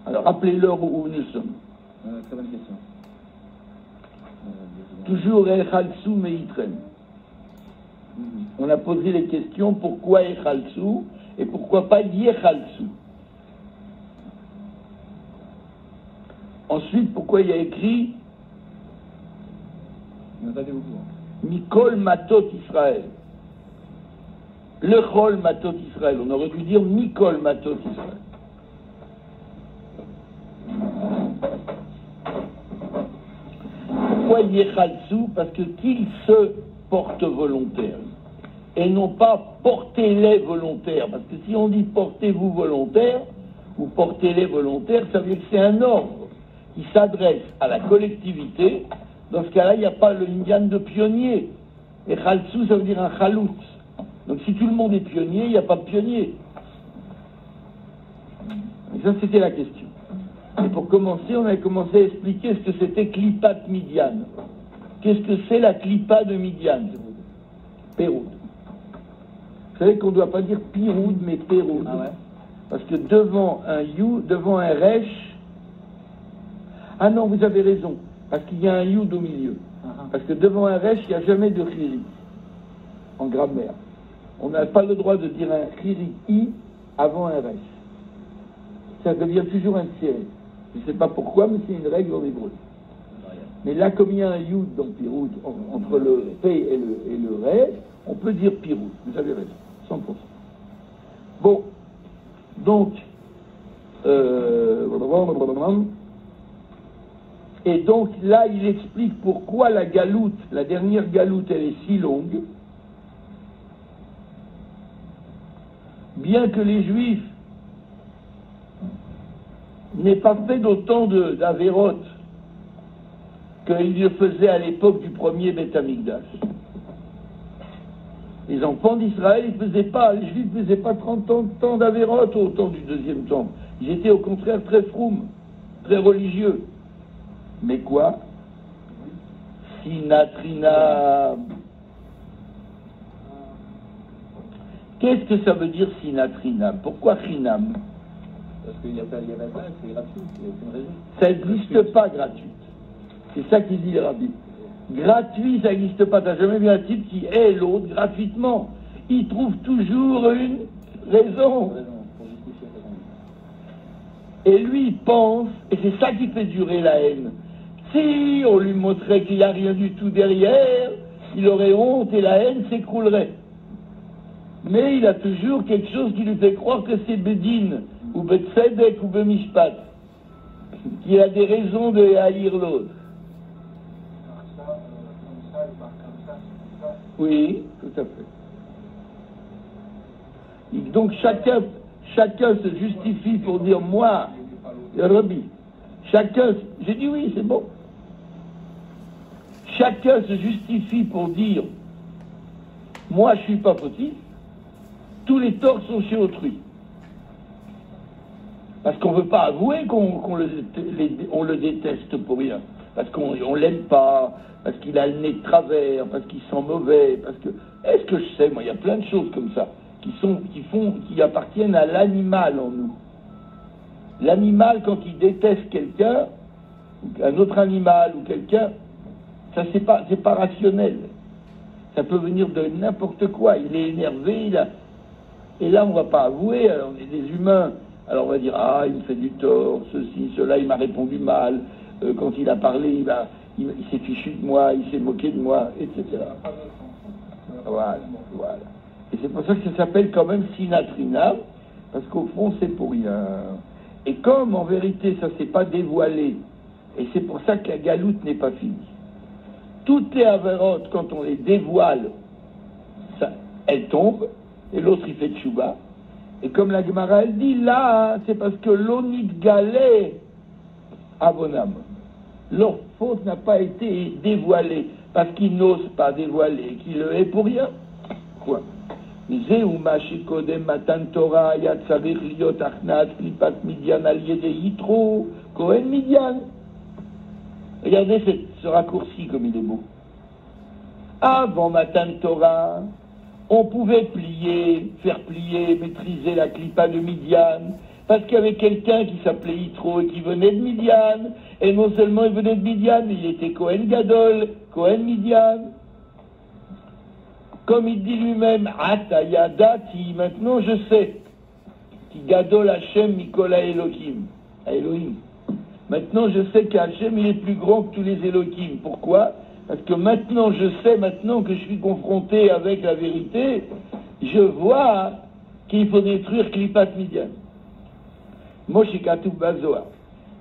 Alors, rappelez-leur où nous sommes. Très bonne question. Toujours Echalsu Meitrem. On a posé les questions pourquoi Echalsu et pourquoi pas Yechalsu. Ensuite, pourquoi il y a écrit Mikol Matot Israël. Le Chol Matot Israël. On aurait dû dire Mikol Matot Israël. Pourquoi Yechalsu? Parce que qu'ils se portent volontaires et non pas portez-les volontaires. Parce que si on dit portez-vous volontaires ou portez-les volontaires, ça veut dire que c'est un ordre qui s'adresse à la collectivité. Dans ce cas-là, il n'y a pas le Indian de pionnier. Et Chalsu, ça veut dire un chalout. Donc si tout le monde est pionnier, il n'y a pas de pionnier. Et ça, c'était la question. Et pour commencer, on a commencé à expliquer ce que c'était Klippat Midian. Qu'est-ce que c'est la Klippa de Midian? Péroud. Vous savez qu'on ne doit pas dire Piroud, mais Péroud. Ah ouais. Parce que devant un You, devant un Resh... Ah non, vous avez raison. Parce qu'il y a un Yud au milieu. Parce que devant un Resh, il n'y a jamais de Chiri. En grammaire. On n'a pas le droit de dire un Chiri I avant un Resh. Ça devient toujours un tiré. Je ne sais pas pourquoi, mais c'est une règle en hébreu. Mais là, comme il y a un Yud dans Piroud, entre le P et le Resh, on peut dire Piroud. Vous avez raison. 100%. Bon. Donc, et donc là, il explique pourquoi la galoute, la dernière galoute, elle est si longue. Bien que les Juifs n'aient pas fait d'autant d'Avéroth qu'ils le faisaient à l'époque du premier Beth Amikdash. Les enfants d'Israël, les Juifs ne faisaient pas 30 ans d'Avéroth au temps du deuxième temple. Ils étaient au contraire très froum, très religieux. Mais quoi? Sinatrina. Qu'est-ce que ça veut dire Sinatrina? Pourquoi Chinam? Parce qu'il y a pas, c'est gratuit, il n'y a aucune raison. Ça n'existe pas gratuit. C'est ça qu'il dit le rabbi. Gratuit, ça n'existe pas. T'as jamais vu un type qui hait l'autre gratuitement. Il trouve toujours une raison. Et lui, il pense, et c'est ça qui fait durer la haine. Si on lui montrait qu'il n'y a rien du tout derrière, il aurait honte et la haine s'écroulerait. Mais il a toujours quelque chose qui lui fait croire que c'est Bédine, ou Betsedek, ou Bemishpat, qu'il a des raisons de haïr l'autre. Oui, tout à fait. Et donc chacun se justifie pour dire moi, le Rabbi. Chacun, j'ai dit oui, c'est bon. Chacun se justifie pour dire moi je suis pas fautif. Tous les torts sont chez autrui. Parce qu'on ne veut pas avouer qu'on le déteste pour rien. Parce qu'on l'aime pas, parce qu'il a le nez de travers, parce qu'il sent mauvais, parce que... Est-ce que je sais, moi, il y a plein de choses comme ça, qui appartiennent à l'animal en nous. L'animal, quand il déteste quelqu'un, un autre animal ou quelqu'un, ça c'est pas rationnel. Ça peut venir de n'importe quoi. Il est énervé, et là on va pas avouer, alors, on est des humains. Alors on va dire, ah, il me fait du tort, ceci, cela, il m'a répondu mal, quand il a parlé, il s'est fichu de moi, il s'est moqué de moi, etc. Voilà. Et c'est pour ça que ça s'appelle quand même Sinatrina, parce qu'au fond c'est pour rien. Et comme en vérité ça s'est pas dévoilé, et c'est pour ça que la galoute n'est pas finie. Toutes les avérotes, quand on les dévoile, elles tombent, et l'autre il fait tchouba. Et comme la Gemara elle dit là, c'est parce que l'onit galé abonam. Leur faute n'a pas été dévoilée, parce qu'ils n'osent pas dévoiler, qu'ils le hait pour rien. Quoi? Matan Torah Yatzarich Liot Achnat Klipat Midian Al Yede Yitro Kohen Midian. Regardez ce raccourci comme il est beau. Avant Matan Torah, on pouvait faire plier, maîtriser la Klippa de Midian, Parce qu'il y avait quelqu'un qui s'appelait Yitro et qui venait de Midian, et non seulement il venait de Midian, mais il était Kohen Gadol, Kohen Midian. Comme il dit lui-même, Ataya Dati, maintenant je sais, qui Gadol Hashem Mikola Elohim, Elohim. Maintenant je sais qu'Hachem il est plus grand que tous les Elohim. Pourquoi? Parce que maintenant je sais, maintenant que je suis confronté avec la vérité, je vois qu'il faut détruire Klipat Midian. Moshe Katoub Bazoar.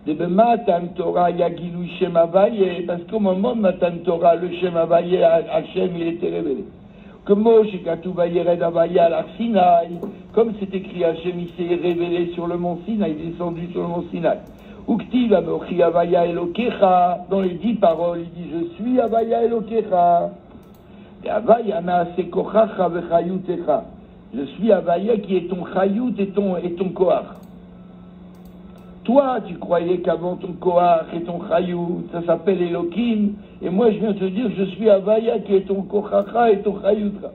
De Matan Torah Yagilu Shem Havaye, parce qu'au moment de Matan Torah, le Shem Havaye, Hachem, il était révélé. Que Moshe Katoub Yered Havaye al Sinaï, comme c'est écrit, Hachem, il s'est révélé sur le mont Sinaï, il est descendu sur le mont Sinaï. Uktiv Amochi Havaya Elokecha, dans les 10 paroles, il dit, je suis Havaya Elokecha. Et Havaya Naase Kochacha Vechayutecha. Je suis Havaya qui est ton Chayut et ton Koach. Toi, tu croyais qu'avant ton Koach et ton Chayut, ça s'appelle Elohim, et moi je viens te dire, je suis Havaya qui est ton Kochacha et ton Chayutra.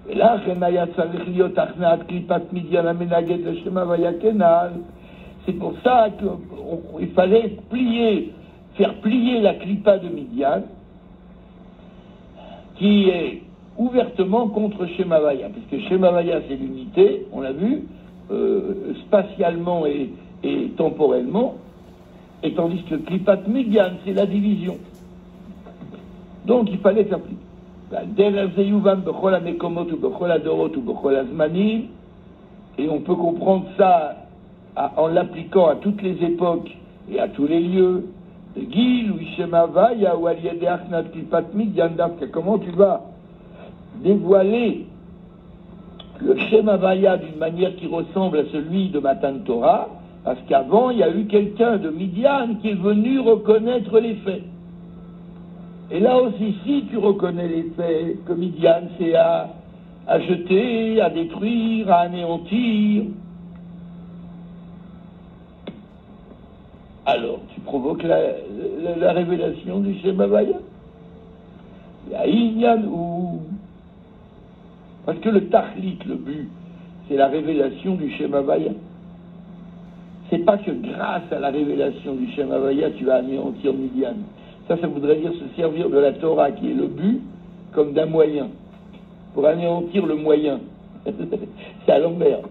Et là, c'est pour ça qu'il fallait faire plier la Klippa de Midian, qui est ouvertement contre Shem Havaya, puisque Shem Havaya c'est l'unité, on l'a vu, spatialement et temporellement, et tandis que Klipat Midian c'est la division. Donc il fallait faire plier. Et on peut comprendre ça en l'appliquant à toutes les époques et à tous les lieux. Comment tu vas dévoiler le Shem Havaya d'une manière qui ressemble à celui de Matan Torah, parce qu'avant il y a eu quelqu'un de Midian qui est venu reconnaître les faits. Et là aussi, si tu reconnais les faits, que Midian c'est à jeter, à détruire, à anéantir, alors tu provoques la révélation du Shem Havaya. Parce que le tachlit, le but, c'est la révélation du Shem Havaya. C'est pas que grâce à la révélation du Shem Havaya, tu vas anéantir Midian. Ça voudrait dire se servir de la Torah, qui est le but, comme d'un moyen, pour anéantir le moyen. C'est à l'envers.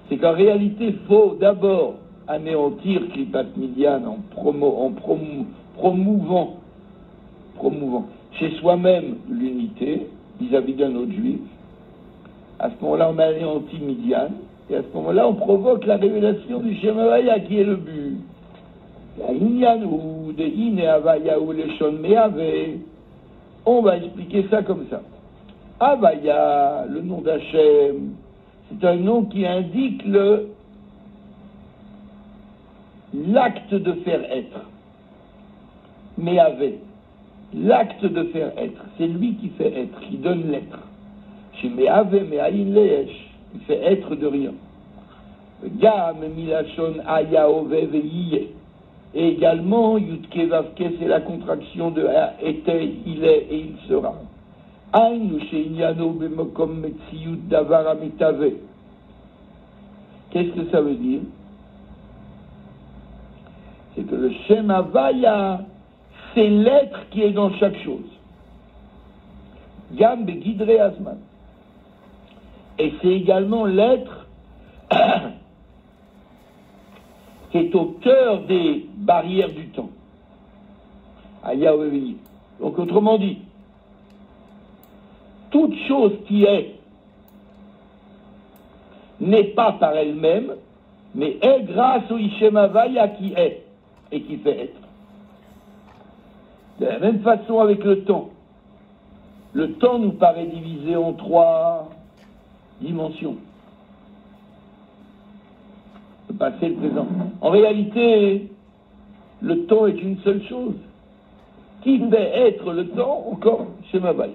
C'est qu'en réalité, il faut d'abord anéantir Klipat Midian en promouvant chez soi-même l'unité vis-à-vis d'un autre juif. À ce moment-là, on anéantit Midian, et à ce moment-là, on provoque la révélation du Shem Havaya, qui est le but. On va expliquer ça comme ça. Havaya, le nom d'Hachem, c'est un nom qui indique l'acte de faire être. Me'ave, l'acte de faire être, c'est lui qui fait être, qui donne l'être. Chez Me'ave, Me'ayin Le'esh, il fait être de rien. Gam milachon aya ove ve'yeh. Et également, Yudke Vavke, c'est la contraction de était, il est et il sera. Aïnu sheinyano bemokom metziyut davar amitave. Qu'est-ce que ça veut dire? C'est que le Shem Havaya, c'est l'être qui est dans chaque chose. Gam begidre azman. Et c'est également l'être qui est au cœur des barrières du temps. Donc autrement dit, toute chose qui est n'est pas par elle-même, mais est grâce au Shem Havaya qui est et qui fait être. De la même façon avec le temps. Le temps nous paraît divisé en 3 dimensions. Le passé, le présent. En réalité, le temps est une seule chose. Qui fait être le temps? Encore Shem Havaya.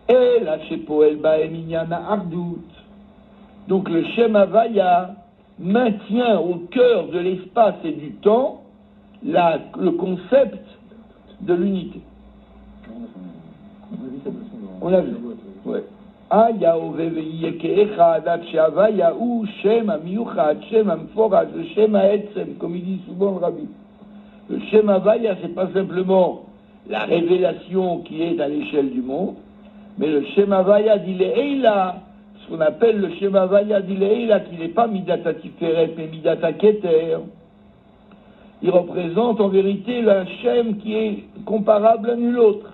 Et la Shepoel Ba'eminyana Ardout. Donc le Shem Havaya maintient au cœur de l'espace et du temps le concept de l'unité. On l'a vu. Ouais. Aya Oveveye Keechad Atshavaya ou Shem Amiuchad, Shem Amforad, le Shem Haetzem, comme il dit souvent le Rabbi. Le Shem Havaya, c'est pas simplement la révélation qui est à l'échelle du monde, mais le Shem Havaya d'Ileila, ce qu'on appelle le Shem Havaya d'Ileila, qui n'est pas Midata Tiferet, mais Midata Keter. Il représente en vérité le Shem qui est comparable à nul autre.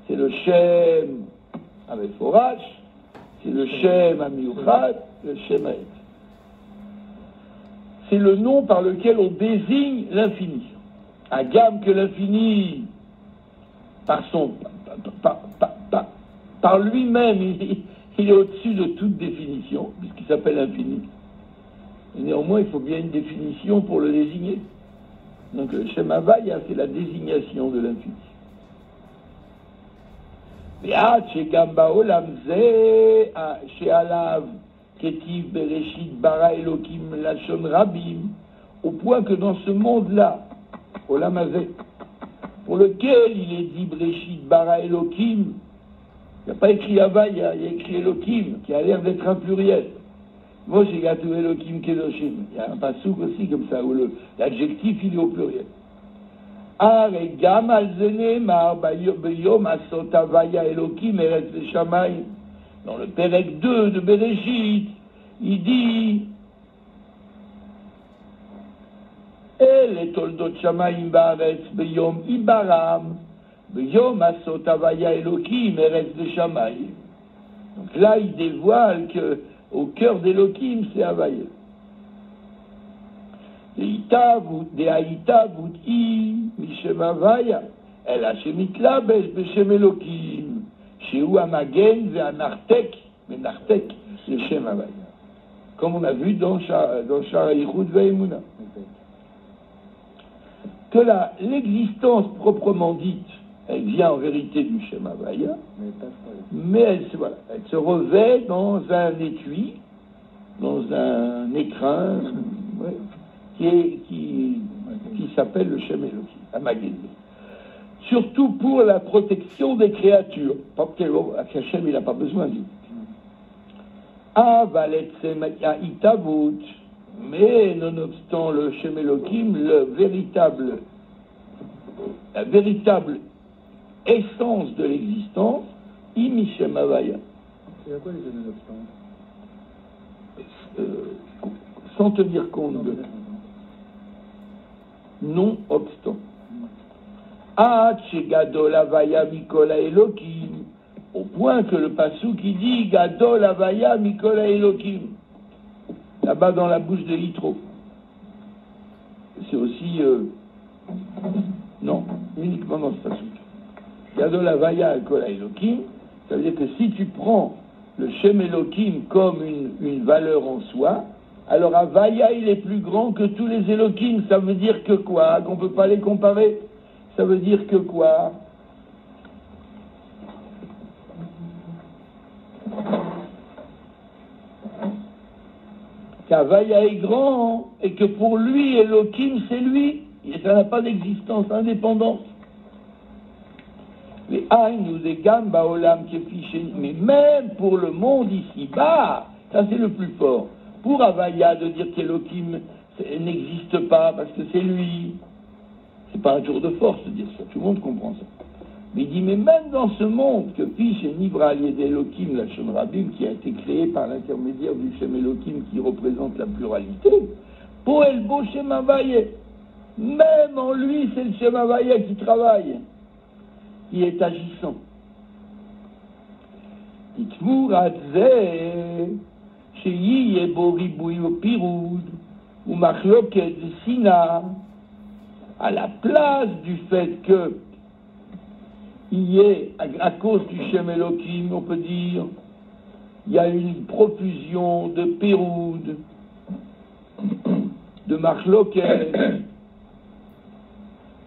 C'est le Shem Ameforach, c'est le Shem Amiuchad, le Shem Haetz. C'est le nom par lequel on désigne l'infini. Un gamme que l'infini, par lui-même, il est au-dessus de toute définition, puisqu'il s'appelle infini. Et néanmoins, il faut bien une définition pour le désigner. Donc le Shem Havaya, c'est la désignation de l'infini. ועד שגם בעולם זה שעליו כתיב בראשית ברא אלוקים לשון רבים, au point que dans ce monde-là, עולם הזה, pour lequel il est dit Bréchit bara Elohim, il n'y a pas écrit Havaya, il y a écrit Elohim, qui a l'air d'être un pluriel. Moi j'ai gâté Elohim Kedoshim, il y a un passouk aussi comme ça, où l'adjectif il est au pluriel. הרי גם על זה נאמר ביום עשות הוויה אלוקים ארץ ושמיים. Dans le Pérec 2 de Bereshit, il dit אלה תולדות שמיים בארץ ביום עיברם, ביום עשות הוויה אלוקים ארץ ושמיים. Donc là, il dévoile que au cœur d'Elohim, c'est Havaya. דההתהוות היא משם הוויה, אלא שמתלבש בשם אלוקים, שהוא המגן והנחתק, מנחתק לשם הוויה. Comme on a vu dans Shar Yichud Ve'emunah. Que l'existence proprement dite, elle vient en vérité du Shem Havaya, mais elle se revêt dans un étui, dans un écrin, ouais, qui s'appelle le Shem Elohim, Amagén. Surtout pour la protection des créatures. Pas que Hachem, il n'a pas besoin d'eux. Mais nonobstant le Shem Elohim, la véritable essence de l'existence, Imi Shem Havaya. C'est à quoi les nonobstant sans tenir compte de non-obstant. Ad Gadol Havaya Mikol Elohim, au point que le passou qui dit Gadol Havaya Mikol Elohim, là-bas dans la bouche de Yitro. C'est aussi non, uniquement dans ce passou. Gadol Havaya Mikol Elohim, ça veut dire que si tu prends le Shem Elohim comme une valeur en soi, alors Havaya il est plus grand que tous les Elohim. Ça veut dire que quoi? Qu'on ne peut pas les comparer? Ça veut dire que quoi? Qu'Havaya est grand et que pour lui Elohim c'est lui, et ça n'a pas d'existence indépendante. Mais même pour le monde ici-bas, ça c'est le plus fort. Pour Havaya de dire qu'Elohim n'existe pas parce que c'est lui, c'est pas un tour de force de dire ça, tout le monde comprend ça. Mais il dit, mais même dans ce monde que Pish et Nivra Alied Elohim, la Shon Rabim, qui a été créé par l'intermédiaire du Shem Elohim qui représente la pluralité, Poel Bo Shem Havaya, même en lui c'est le Shem Havaya qui travaille, qui est agissant. Itmurat Zeh שיהיה בו ריבוי ופירוד ומחלוקת ושנאה, à la place du fait que il y ait, à cause du Shem Elohim, on peut dire, il y a une profusion de piroud, de machloket,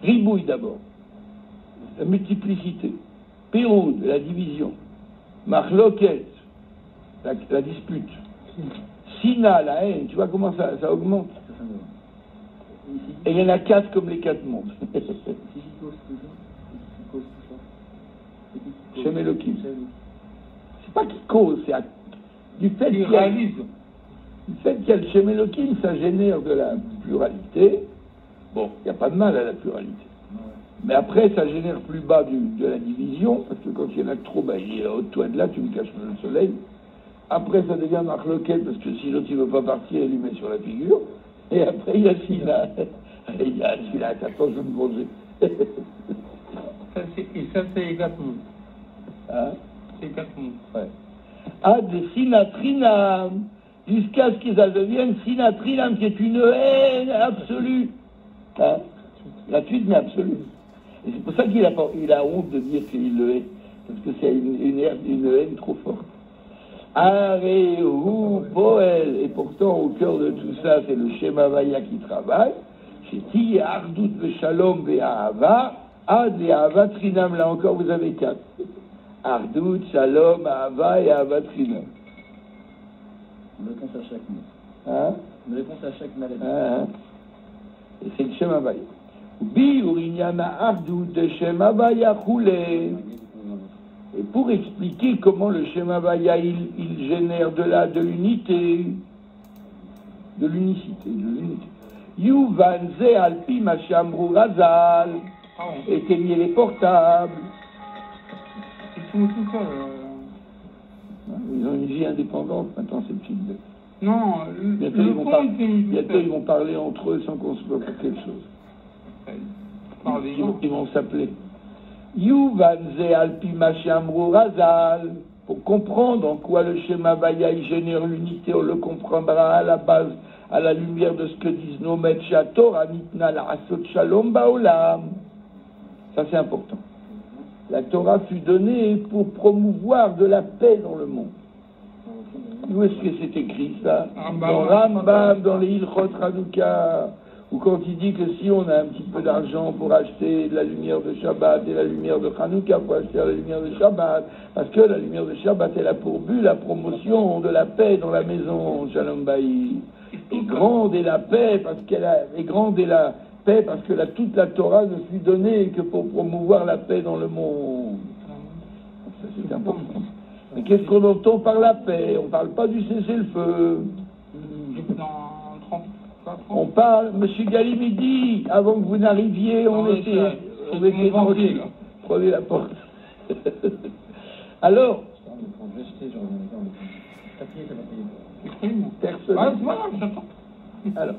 ribouille d'abord, la multiplicité, piroud, la division, machloket, la dispute, Sina, la haine, tu vois comment ça augmente. Et il y en a 4 comme les 4 mondes. Shem Elohim. pas qui cause, c'est du fait qu'il y a, du fait qu'il y a le Shem Elohim, ça génère de la pluralité. Bon, il n'y a pas de mal à la pluralité. Mais après, ça génère plus bas de la division, parce que quand il y en a trop, il est au-dessus de là, tu me caches le soleil. Après, ça devient marloquette, parce que si l'autre il ne veut pas partir, il lui met sur la figure. Et après, il y a Sina. Il y a Sina, attends, je vais me manger. Ça, c'est 4 mondes. Hein? C'est 4 mondes. Ouais. Ah, des Sinatrinam, jusqu'à ce qu'ils deviennent Sinatrinam, qui est une haine absolue. Hein? Gratuite, mais absolue. Et c'est pour ça qu'il a honte de dire qu'il le hait, parce que c'est une haine trop forte. Arehu Poel, et pourtant au cœur de tout ça, c'est le Shem Havaya qui travaille. Sheti Ardut Veshalom Ve'ahava, Ad Ve'ahava Trinam, là encore vous avez 4. Ardut, Shalom, Ahava et Ahava Trinam. Une réponse à chaque mot. Hein? Une réponse à chaque maladie. Hein? Et c'est le Shem Havaya. Bi Urinyana Ardut de Shem Havaya Choulé. Et pour expliquer comment le Shem Havaya il génère de l'unité, de l'unicité. Yuvan Ze Alpi Machamru Razal, éteignez les portables. Ils sont tout seuls. Ils ont une vie indépendante maintenant, ces petites bêtes. Non, Bientôt ils vont parler entre eux sans qu'on se voit pour quelque chose. Ils vont s'appeler. Yuvanze alpi machamru razal. Pour comprendre en quoi le Shem Havaya il génère l'unité, on le comprendra à la base, à la lumière de ce que disent nos maîtres Torah nitna la'asot shalom ba'olam. Ça c'est important. La Torah fut donnée pour promouvoir de la paix dans le monde. Où est-ce que c'est écrit ça? Dans Rambam, dans les Hilchot Hanouka, ou quand il dit que si on a un petit peu d'argent pour acheter de la lumière de Shabbat et la lumière de Hanouka, pour acheter la lumière de Shabbat, parce que la lumière de Shabbat, elle a pour but la promotion de la paix dans la maison, Shalom Baï. Et grande est la paix, parce que toute la Torah ne fut donnée que pour promouvoir la paix dans le monde. Ça, c'est important. Mais qu'est-ce qu'on entend par la paix? On ne parle pas du cessez-le-feu. On parle, M. Galimidi, avant que vous n'arriviez, on était tranquille. Prenez la porte. Alors, personne. Alors,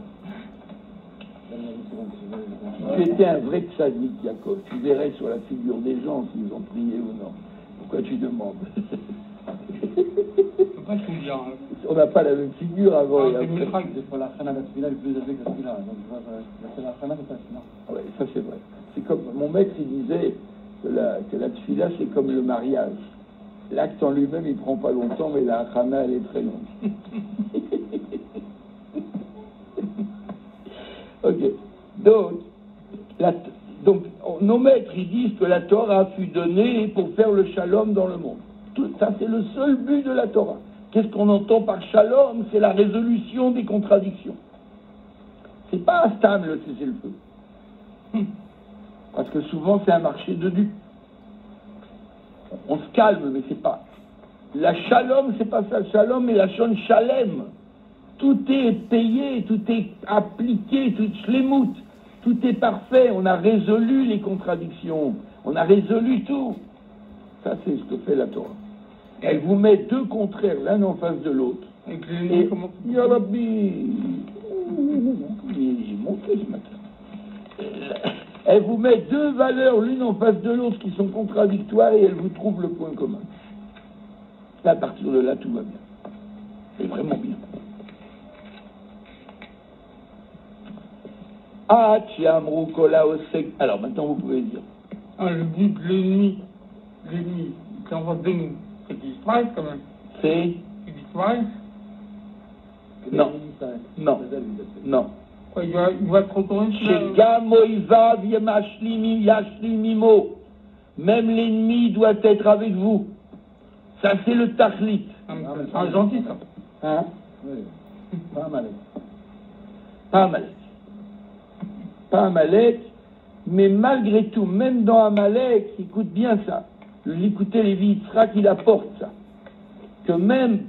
tu étais un vrai tzaddik, Yaakov. Tu verrais sur la figure des gens s'ils ont prié ou non. Pourquoi tu demandes? On n'a pas la même figure avant et après. Des fois, la khana de la tefila est plus élevée que la tefila. Donc, je vois, la khana, c'est pas la tefila. Oui, ça c'est vrai. C'est comme mon maître, il disait que la tefila, c'est comme le mariage. L'acte en lui-même, il prend pas longtemps, mais la khana, elle est très longue. Ok. Donc, nos maîtres, ils disent que la Torah fut donnée pour faire le shalom dans le monde. Tout ça, c'est le seul but de la Torah. Qu'est-ce qu'on entend par shalom? C'est la résolution des contradictions. C'est pas un stable, le cessez-le-feu. Parce que souvent, c'est un marché de dupes. On se calme, mais c'est pas. La shalom, c'est pas ça. Shalom et la shon shalem. Tout est payé, tout est appliqué, tout shlemout. Tout est parfait. On a résolu les contradictions. On a résolu tout. Ça, c'est ce que fait la Torah. Elle vous met deux contraires l'un en face de l'autre. Et Ya Rabbi, il est monté ce matin. Elle vous met deux valeurs l'une en face de l'autre qui sont contradictoires et elle vous trouve le point commun. À partir de là, tout va bien. C'est vraiment bien. Alors maintenant, vous pouvez dire. Je dis que l'ennemi, c'est en face de nous. C'est qu'il disparaisse quand même. C'est qu'il disparaisse. Non. Non. Quoi, il va être retourné Même l'ennemi doit être avec vous. Ça, c'est le tachlit. C'est gentil, ça. Hein? Oui. Pas un Amalek. Pas Amalek, mais malgré tout, même dans Amalek, écoute bien ça. L'écouter Lévi Yitzhak, il apporte ça. que même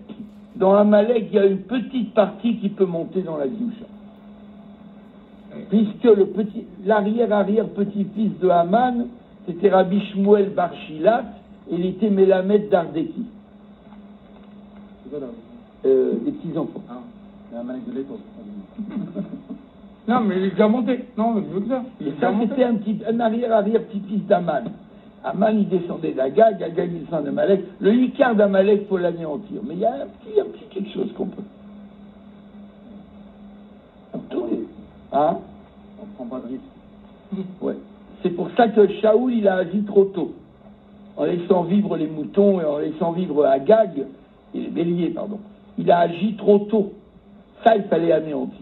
dans Amalek, il y a une petite partie qui peut monter dans la Gdusha. Puisque l'arrière petit-fils de Haman, c'était Rabbi Shmuel Bar Shilat, et il était Mélamed d'Ardeki. Des petits-enfants. Amalek de l'étau. Non, mais il est déjà monté. Non, mais mieux que ça. Et ça, c'était un arrière-petit-fils d'Aman. Aman, il descendait d'Agag, Agag, il descend d'Amalek. Le Icard d'Amalek, il faut l'anéantir. Mais il y a un petit quelque chose qu'on peut. Hein? On prend pas de risque. Ouais. C'est pour ça que Shaoul, il a agi trop tôt. En laissant vivre les moutons et en laissant vivre Agag, et les béliers, pardon. Il a agi trop tôt. Ça, il fallait anéantir.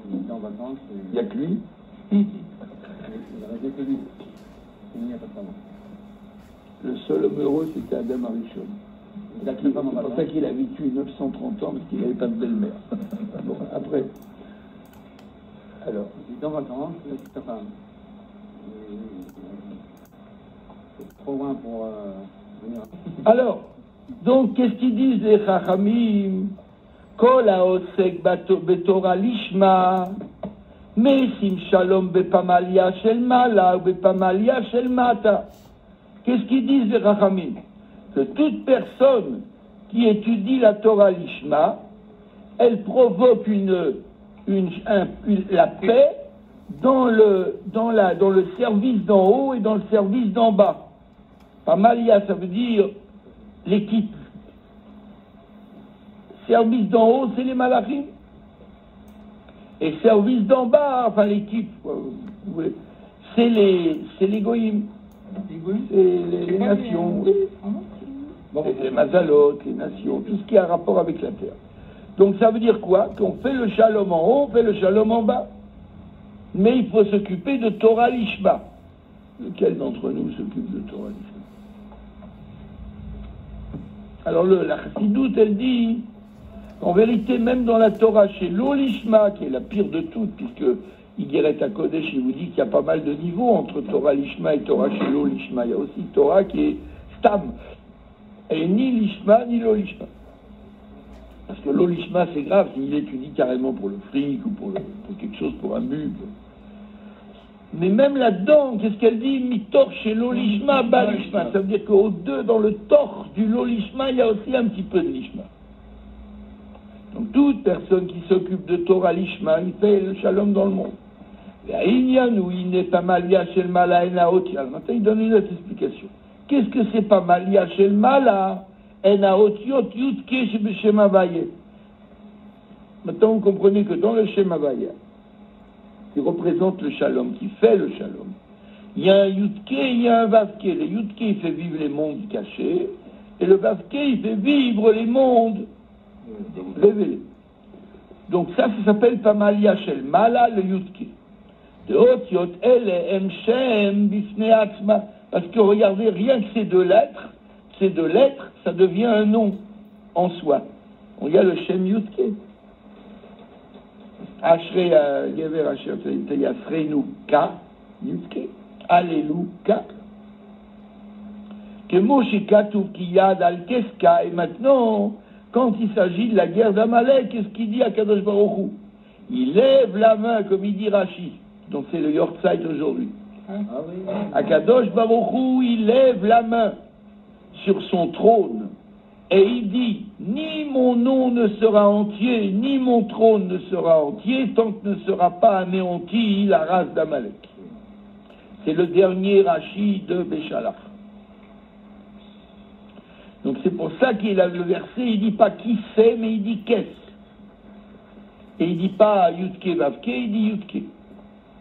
Il n'y a que lui. Le seul homme heureux, c'était Adam Arishon. C'est pour ça qu'il a vécu 930 ans, parce qu'il n'avait pas de belle-mère. Bon, après. Alors. Dans vacances, c'est ta femme. C'est trop loin pour venir. Alors, donc, qu'est-ce qu'ils disent les Chachamim? Kol haosek betorah lishma, mesim shalom bepamalia shel mala ou bepamalia shel mata. Qu'est-ce qu'ils disent les Chachamim? Que toute personne qui étudie la Torah lishma, elle provoque la paix dans le service d'en haut et dans le service d'en bas. Pamalia, ça veut dire l'équipe. Service d'en haut, c'est les malachim. Et service d'en bas, enfin l'équipe, c'est les goïms. C'est les nations. Les mazalot, les nations, tout ce qui a rapport avec la terre. Donc ça veut dire quoi? Qu'on fait le shalom en haut, on fait le shalom en bas. Mais il faut s'occuper de Torah Lishma. Lequel d'entre nous s'occupe de Torah Lishma? Alors la Chassidoute, elle dit, en vérité, même dans la Torah, chez l'Olishma, qui est la pire de toutes, puisque Igeret HaKodesh, il vous dit qu'il y a pas mal de niveaux entre Torah Lishma et Torah chez l'Olishma. Il y a aussi Torah qui est Stam. Elle est ni Lishma, ni l'Olishma. Parce que l'Olishma, c'est grave s'il étudie carrément pour le fric ou pour quelque chose, pour un but. Mais même là-dedans, qu'est-ce qu'elle dit? Mitor chez l'Olishma, Balishma. Ça veut dire qu'au-deux, dans le torse du l'Olishma, il y a aussi un petit peu de Lishma. Donc toute personne qui s'occupe de Torah Lishma, il fait le shalom dans le monde. Maintenant, il donne une autre explication. Qu'est-ce que c'est pas Malia Shel Mala? Maintenant, vous comprenez que dans le Shem Havaya, qui représente le shalom, qui fait le shalom, il y a un Yudke, il y a un Vavke. Le Yudke, il fait vivre les mondes cachés, et le Vavke, il fait vivre les mondes révélés. Donc ça s'appelle pas Malia Shel Mala, le Yudke. De Otiot, elle est Mshem, Bifne Atzma. Parce que regardez, rien que ces deux lettres, ça devient un nom en soi. Il y a le Shem Yudke. Ashrei Gever Asher Yasreinu Ka Yudke. Alléluia. Que Moshe Katuv Kiyad Al Keska. Et maintenant, quand il s'agit de la guerre d'Amalek, qu'est-ce qu'il dit à Kadosh Baruch Hu? Il lève la main, comme il dit Rashi. Donc c'est le Yortzeit aujourd'hui. Akadosh Baruch Hu, il lève la main sur son trône et il dit, ni mon nom ne sera entier, ni mon trône ne sera entier tant que ne sera pas anéantie la race d'Amalek. C'est le dernier Rashi de Béchalach. Donc c'est pour ça qu'il a le verset, il dit pas qui c'est, mais il dit qu'est-ce. Et il dit pas Yudke Vavke, il dit Yudke.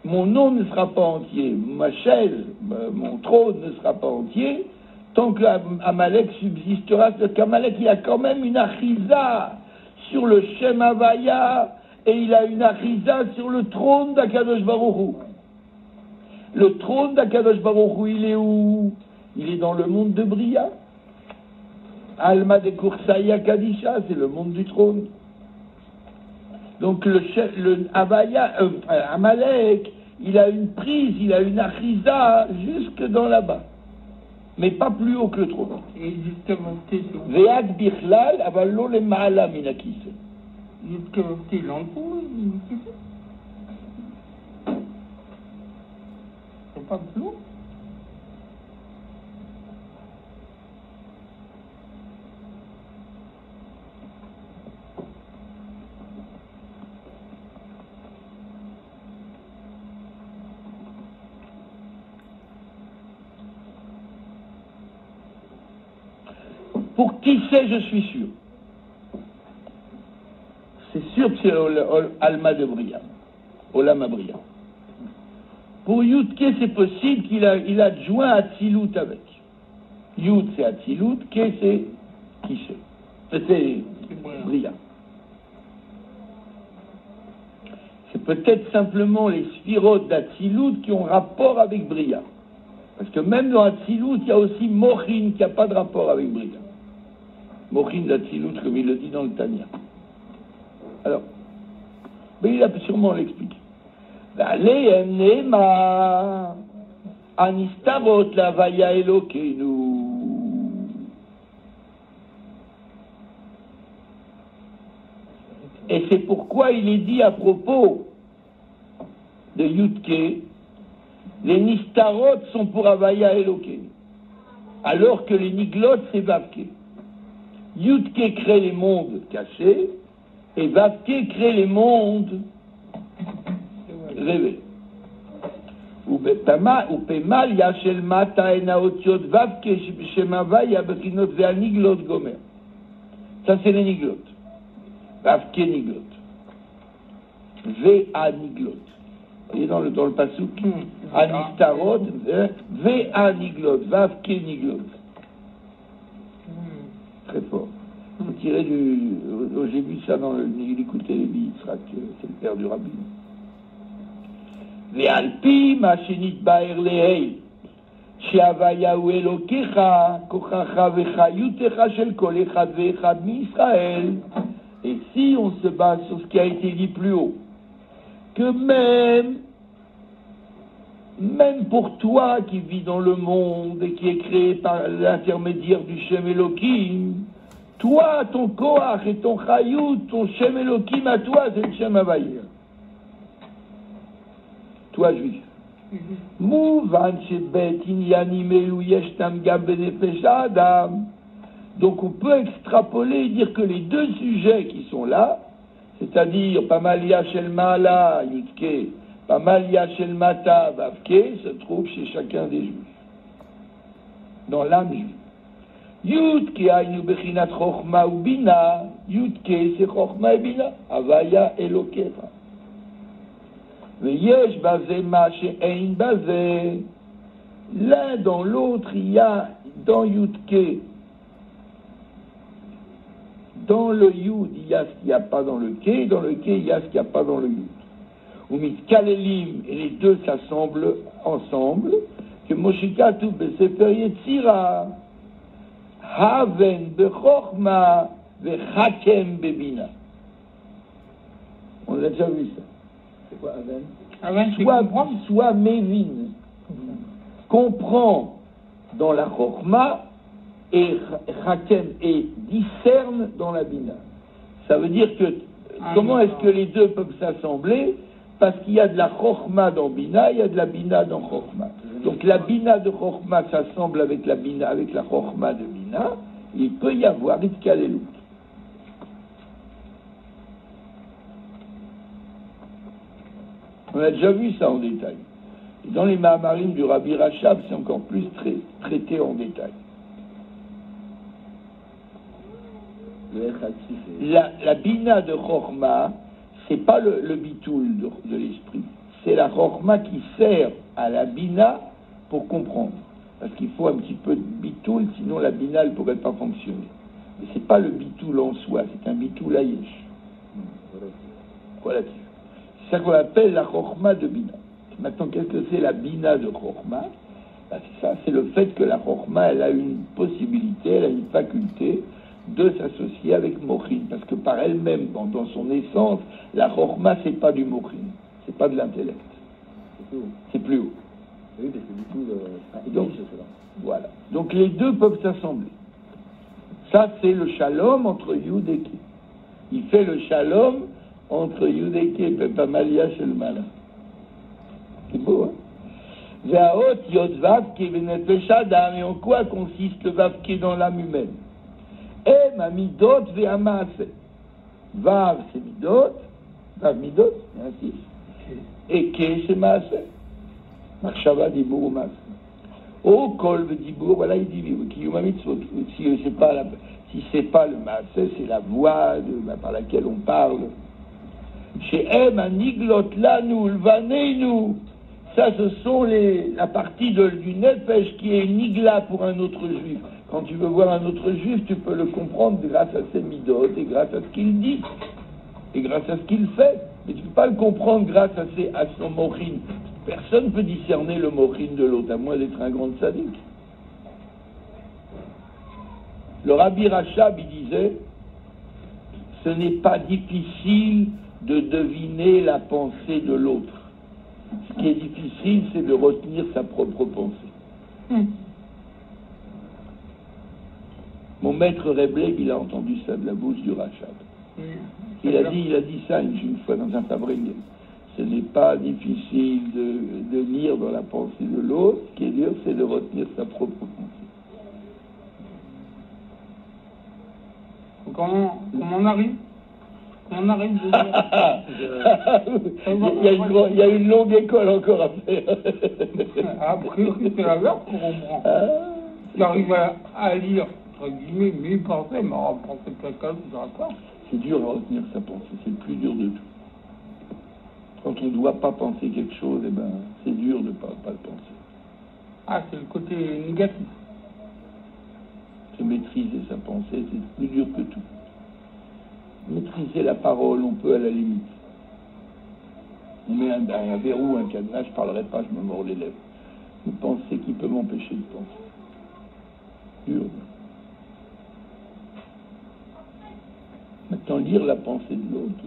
Mon nom ne sera pas entier, ma chaise, mon trône ne sera pas entier, tant qu'Amalek subsistera. C'est-à-dire qu'Amalek, il a quand même une achiza sur le Shem Havaya, et il a une achiza sur le trône d'Akadosh Baruch Hu. Le trône d'Akadosh Baruch Hu, il est où? Il est dans le monde de Bria. Alma de Kursaya Kadisha, c'est le monde du trône. Donc le Havaya, Amalek, il a une prise, il a une achisa jusque dans là-bas. Mais pas plus haut que le trône. Et justement, c'est Ve'ad bichlal, aval lo lema'ala min hakiseh. justement, c'est l'entour, c'est pas plus haut. Pour qui c'est, je suis sûr. C'est sûr que c'est Alma de Bria, Olama Bria. Pour Yudke, c'est possible qu'il a joint Atzilut avec. Yud, c'est Atzilut, Ke, c'est Kishe. C'est Bria. C'est peut-être simplement les sphirotes d'Atzilut qui ont rapport avec Bria. Parce que même dans Atzilut, il y a aussi Mochin qui n'a pas de rapport avec Bria. Mochin d'Atzilut, comme il le dit dans le Tanya. Alors, mais il a sûrement l'expliqué. Alehem nema anistarot la vaya Elokeinu. Et c'est pourquoi il est dit à propos de Yudke, les nistarot sont pour Avaya Elokeinu, alors que les niglot c'est Vavke. Yudke crée les mondes cachés, et Vavke crée les mondes rêvés. Ou Pemal Yachel Mata Enaotiot Vavke Shemavaya Bechinot Ve'aniglot Gomer. Ça c'est les niglot. Vavke niglot. Ve'aniglot. Vous voyez dans le passouk, Anistarot, Ve'aniglot, Vavke niglot. Très fort. Tiré du. J'ai vu ça dans le Écoutez les Yitzhak, c'est le père du rabbin. Ve'alpi machenit ba'er lehei, she'avayahu elokecha, kochacha vechayutecha shel kol echad ve'echad mi-Israël. Et si on se base sur ce qui a été dit plus haut, que même pour toi qui vis dans le monde et qui est créé par l'intermédiaire du Shem Elohim, toi, ton Koach et ton Chayut, ton Shem Elohim à toi, c'est le Shem Havaya. Toi, juif. Mouvan shebet inyani melu yeshtam gam benefesh adam. Donc on peut extrapoler et dire que les deux sujets qui sont là, c'est-à-dire Pamalia Shel Mala Yudke, Pamalia Shel Mata Vavke, se trouvent chez chacun des juifs, dans l'âme juive. Yudke Aïnu Bechinat Chochma ou Bina, Yudke c'est Chochma et Bina, Avaya Elokecha. Veyesh Bazé Ma She'ein Bazé, l'un dans l'autre, il y a dans Yudke, dans le Yud, il y a ce qu'il n'y a pas dans le Ke, dans le Ke, il y a ce qu'il n'y a pas dans le Yud. Ou Mitkalelim, et les deux s'assemblent ensemble, que Moshikatu Besefer Yetzira, Haven Bechorma, Vechakem Bebina. On a déjà vu ça. C'est quoi, Aven? Soit Mévin, comprend dans la Chorma, et Hakem et discerne dans la Bina. Ça veut dire que comment est-ce que les deux peuvent s'assembler? Parce qu'il y a de la Chochma dans Bina, il y a de la Bina dans Chochma. Donc la Bina de Chochma s'assemble avec la Bina, avec la Chochma de Bina. Il peut y avoir Itkalelut. On a déjà vu ça en détail. Et dans les Mahamarim du Rabbi Rachab, c'est encore plus traité en détail. La Bina de Chochma, c'est pas le bitoul de l'esprit, c'est la Chochma qui sert à la Bina pour comprendre. Parce qu'il faut un petit peu de bitoul, sinon la Bina ne pourrait pas fonctionner. Mais c'est pas le bitoul en soi, c'est un bitoul ayesh. Relatif. C'est ça qu'on appelle la Chochma de Bina. Maintenant, qu'est-ce que c'est la Bina de Chochma? Ben, c'est ça, c'est le fait que la Chochma, elle a une possibilité, elle a une faculté de s'associer avec Mochin, parce que par elle-même, dans son essence, la Chochma, c'est pas du Mochin, c'est pas de l'intellect. C'est plus haut. C'est plus haut. Oui, parce que du coup, Donc, cela. voilà. Donc les deux peuvent s'assembler. Ça, c'est le shalom entre Yud et Ke. Il fait le shalom entre Yud et Ke, Pepamalia chez le malin. C'est beau, hein? Ve'aot yod vav ke v'nefesh adam. Et en quoi consiste le vav ke dans l'âme humaine? Et ma midot ve'amaase. Vav, c'est midot. Vav midot, il y a un six. Et ke, c'est maase. Marshava dibur ou maase. Au kol v'dibur, voilà, il dit kiyum hamitzvot. Si c'est pas le maase, c'est la voix par laquelle on parle. Chez Em aniglot lanu lvaneinu. Ça, ce sont la partie du nefesh qui est nigla pour un autre juif. Quand tu veux voir un autre juif, tu peux le comprendre grâce à ses midot et grâce à ce qu'il dit et grâce à ce qu'il fait. Mais tu ne peux pas le comprendre grâce à son mochin. Personne ne peut discerner le mochin de l'autre, à moins d'être un grand tzaddik. Le Rabbi Rachab, il disait, ce n'est pas difficile de deviner la pensée de l'autre. Ce qui est difficile, c'est de retenir sa propre pensée. Mon maître Rebleg, il a entendu ça de la bouche du Rachab. Il a dit ça une fois dans un fabrique. Ce n'est pas difficile de lire dans la pensée de l'autre. Ce qui est dur, c'est de retenir sa propre pensée. Comment on arrive? On arrive il y a une longue école encore à faire. A priori, c'est la verbe qu'on comprend. Tu arrives à lire, entre guillemets, mes pensées, mais on va penser quelqu'un d'autre, d'accord. C'est dur à retenir sa pensée, c'est le plus dur de tout. Quand on ne doit pas penser quelque chose, eh ben, c'est dur de ne pas le penser. Ah, c'est le côté négatif. Se maîtriser sa pensée, c'est plus dur que tout. Maîtriser la parole, on peut à la limite. On met un verrou, un cadenas, je ne parlerai pas, je me mords les lèvres. Mais penser qui peut m'empêcher de penser. Dur. Maintenant, lire la pensée de l'autre,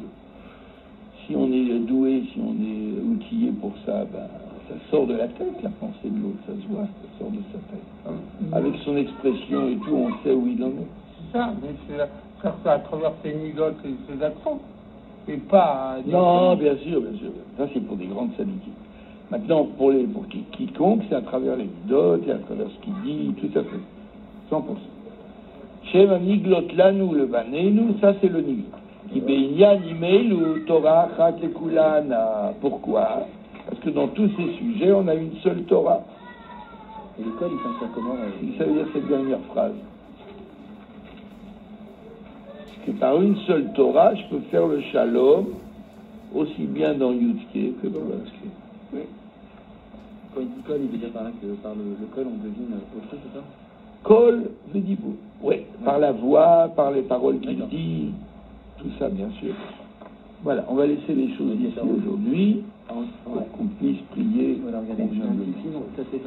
si on est doué, si on est outillé pour ça, ben, ça sort de la tête, la pensée de l'autre, ça se voit, ça sort de sa tête. Avec son expression et tout, on sait où il en est. C'est ça, mais c'est faire ça à travers ses migotes et ses accents, et pas... Non, bien sûr. Ça, c'est pour des grandes sadiques. Maintenant, pour quiconque, c'est à travers les midotes et à travers ce qu'il dit, tout à fait. 100%. Sheva niglot lanu le vanenu, ça c'est le niglot. Qui beïnyan imeilu Torah chat lekulana. Pourquoi? Parce que dans tous ces sujets, on a une seule Torah. Et l'école, il s'insère comment Ça veut dire cette dernière phrase. Que par une seule Torah, je peux faire le shalom, aussi bien dans Yudke que dans Vaske. Oui. Quand il dit kol, il veut dire par là que par le kol, on devine autre chose, c'est ça? Kol v'dibur. Oui, par la voix, par les paroles qu'il dit, tout ça, bien sûr. Voilà, on va laisser les choses ici aujourd'hui pour qu'on puisse prier. Voilà, regardez, je suis un petit signe, ça c'est